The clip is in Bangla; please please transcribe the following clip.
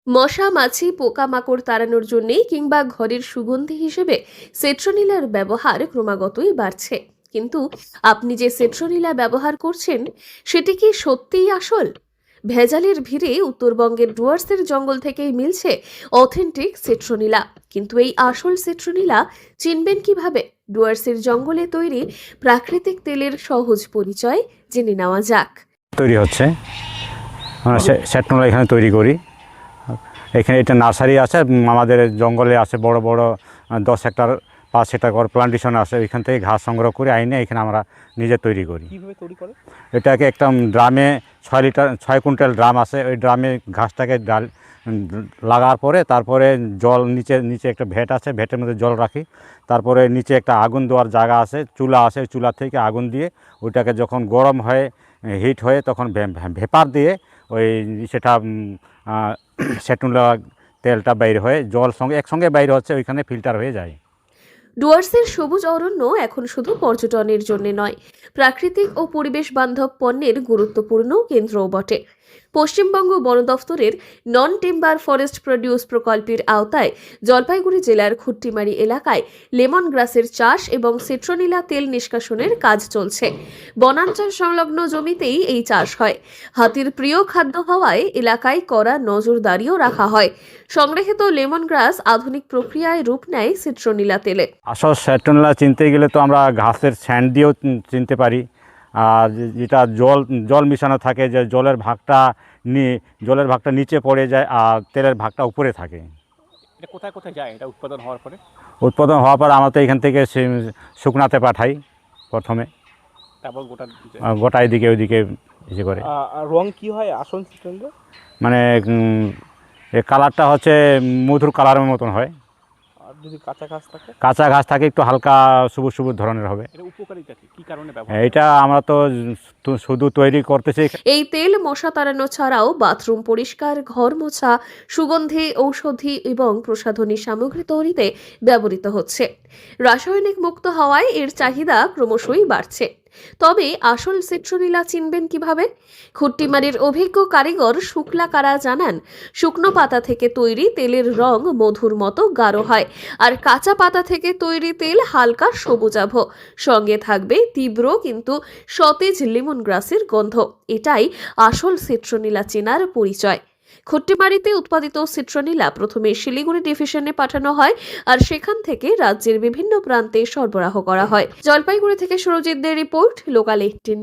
মশা মাছি পোকামাকড় তাড়ানোর জন্যে কিংবা ঘরের সুগন্ধি হিসেবে সেট্রোনিলার ব্যবহার ক্রমাগতই বাড়ছে। কিন্তু আপনি যে সেট্রোনিলা ব্যবহার করছেন সেটি কি সত্যিই আসল? ভেজালের ভিড়ে উত্তরবঙ্গের ডুয়ার্সের জঙ্গল থেকেই মিলছে অথেন্টিক সেট্রোনিলা। কিন্তু এই আসল সেট্রোনিলা চিনবেন কিভাবে? ডুয়ার্সের জঙ্গলে তৈরি প্রাকৃতিক তেলের সহজ পরিচয় জেনে নেওয়া যাক। তৈরি হচ্ছে, আমরা সেটনোলা এখানে তৈরি করি। এখানে এটা নার্সারি আছে, আমাদের জঙ্গলে আছে বড় বড় 10 হেক্টর 5 হেক্টর করে প্লান্টেশন আছে। এখান থেকে ঘাস সংগ্রহ করে আইনে এখানে আমরা নিজে তৈরি করি। কীভাবে তৈরি করে? এটাকে একটা ড্রামে 6 কুইন্টাল ড্রাম আছে, ওই ড্রামে ঘাসটাকে লাগার পরে তারপরে জল নিচে একটা ভেট আছে, ভেটের মধ্যে জল রাখি। তারপরে নিচে একটা আগুন দেওয়ার জায়গা আছে, চুলা আছে, ওই চুলা থেকে আগুন দিয়ে ওইটাকে যখন গরম হয়ে হিট হয়ে তখন ভেপার দিয়ে ওই সেটা সেটনোলা তেলটা বাইর হয়ে জল সঙ্গে একসঙ্গে বাইর হচ্ছে, ওইখানে ফিল্টার হয়ে যায়। ডুয়ার্সের সবুজ অরণ্য এখন শুধু পর্যটনের জন্য নয়, প্রাকৃতিক ও পরিবেশ বান্ধব পণ্যের গুরুত্বপূর্ণ কেন্দ্রও বটে। পশ্চিমবঙ্গ বন দফতরের নন টিম্বার ফরেস্ট প্রডিউস প্রকল্পের আওতায় জলপাইগুড়ি জেলার খুট্টিমারি এলাকায় লেমন গ্রাসের চাষ এবং সিট্রোনিলা তেল নিষ্কাশনের কাজ চলছে। বনাঞ্চল সংলগ্ন জমিতেই এই চাষ হয়। হাতির প্রিয় খাদ্য হওয়ায় এলাকায় কড়া নজরদারিও রাখা হয়। সংগৃহীত লেমন গ্রাস আধুনিক প্রক্রিয়ায় রূপ নেয় সিট্রোনিলা তেলে। আসল সেটনোলা চিনতে গেলে তো আমরা ঘাসের স্যান্ড দিয়েও চিনতে পারি। আর যেটা জল মিশানো থাকে, যে জলের ভাগটা নিচে পড়ে যায় আর তেলের ভাগটা উপরে থাকে। এটা কোথায় কোথায় যায় এটা উৎপাদন হওয়ার পরে? উৎপাদন হওয়ার পর আমরা তো এখান থেকে শুকনাতে পাঠাই প্রথমে, তারপর গোটা এদিকে ওইদিকে ইয়ে করে। রং কি হয় আসল সিট্রোনিলা? মানে এই কালারটা হচ্ছে মধুর কালারের মতন হয়। আর যদি কাঁচা ঘাস থাকে? কাঁচা ঘাস থাকে একটু হালকা সবুজ সবুজ ধরনের হবে। এটা উপকারিতা কি কারণে ব্যবহার? এটা আমরা তো শুধু তৈরি করতেছি। এই তেল মশা তাড়ানো ছাড়াও বাথরুম পরিষ্কার, ঘর মোছা, সুগন্ধি, ঔষধি এবং প্রসাধনী সামগ্রী তৈরিতে ব্যবহৃত হচ্ছে। রাসায়নিক মুক্ত হওয়ায় এর চাহিদা ক্রমশই বাড়ছে। তবে আসল সিট্রোনিলা চিনবেন কিভাবে? খুট্টিমারির অভিজ্ঞ কারিগর শুক্লা কারা জানান, শুকনো পাতা থেকে তৈরি তেলের রং মধুর মতো গাঢ় হয়, আর কাঁচা পাতা থেকে তৈরি তেল হালকা সবুজাভ। সঙ্গে থাকবে তীব্র কিন্তু সতেজ লেমন গ্রাসের গন্ধ। এটাই আসল সিট্রোনিলা চেনার পরিচয়। খুট্টিমারিতে উৎপাদিত সিট্রোনিলা প্রথমে শিলিগুড়ি ডিভিশনে পাঠানো হয়, আর সেখান থেকে রাজ্যের বিভিন্ন প্রান্তে সরবরাহ করা হয়। জলপাইগুড়ি থেকে সুরজিৎ দের রিপোর্ট, লোকাল 18।